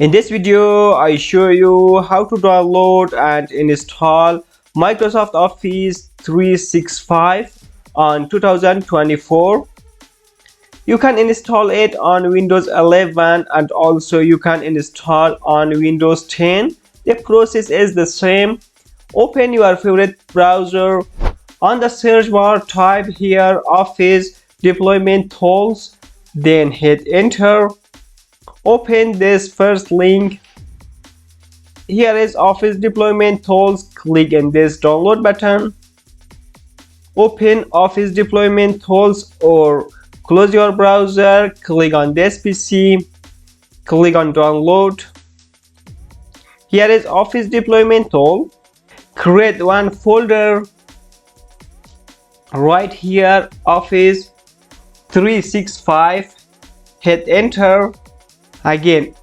In this video, I show you how to download and install Microsoft Office 365 on 2024. You can install it on Windows 11 and also you can install on Windows 10. The process is the same. Open your favorite browser. On the search bar, type here Office Deployment Tools, then hit enter. Open this first link. Here is Office Deployment Tools. Click on this download button. Open Office Deployment Tools or close your browser. Click on this PC. Click on download. Here is Office Deployment Tool. Create one folder. Right here Office 365. Hit enter. Again,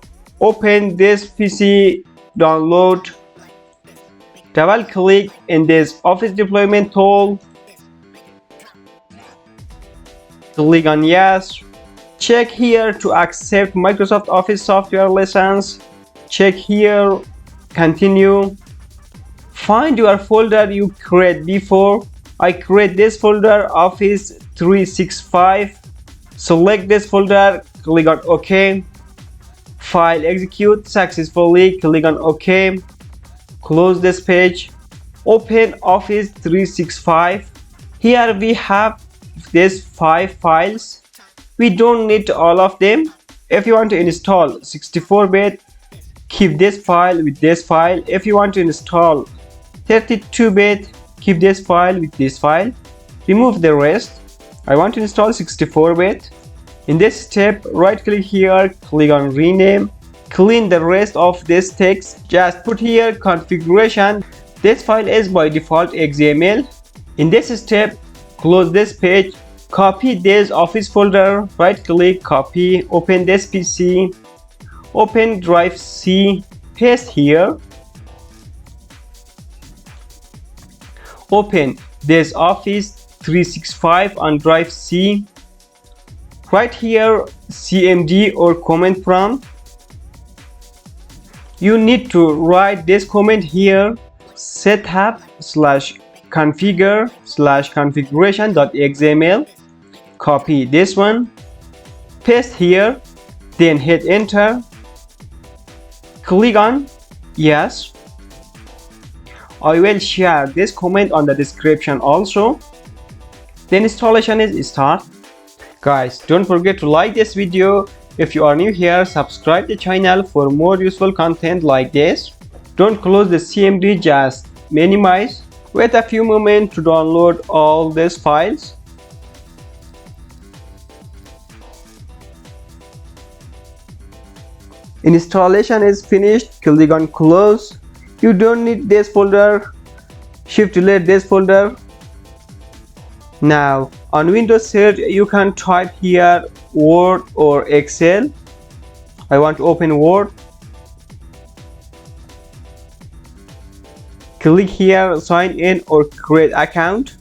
open this PC, download, double click in this Office Deployment Tool, click on yes, check here to accept Microsoft Office software license, check here, continue, find your folder you create before. I create this folder Office 365, select this folder, click on OK. File execute successfully, click on OK. Close this page. Open Office 365. Here we have these 5 files. We don't need all of them. If you want to install 64-bit, keep this file with this file. If you want to install 32-bit, keep this file with this file. Remove the rest. I want to install 64-bit. In this step, right click here, click on rename, clean the rest of this text, just put here configuration. This file is by default XML. In this step, close this page, copy this Office folder, right click, copy, open this PC, open drive C, paste here, open this Office 365 on drive C. Right here CMD or command prompt. You need to write this command here, setup.configure/configuration.xml. Copy this one, paste here, then hit enter. Click on yes. I will share this command on the description also. The installation is start. Guys, don't forget to like this video. If you are new here, subscribe the channel for more useful content like this. Don't close the CMD, just minimize. Wait a few moments to download all these files. Installation is finished. Click on close. You don't need this folder. Shift delete this folder. Now on Windows search, you can type here Word or Excel. I want to open Word. Click here sign in or create account.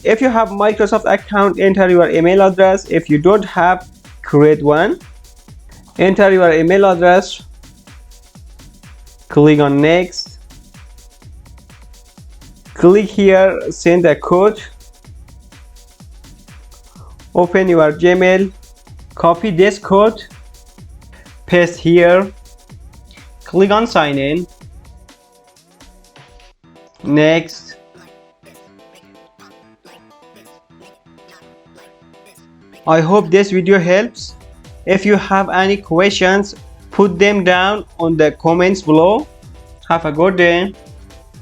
If you have Microsoft account, enter your email address. If you don't have, create one. Enter your email address. Click on next. Click here, send a code. Open your Gmail, copy this code, paste here, click on sign in. Next. I hope this video helps. If you have any questions, put them down on the comments below. Have a good day.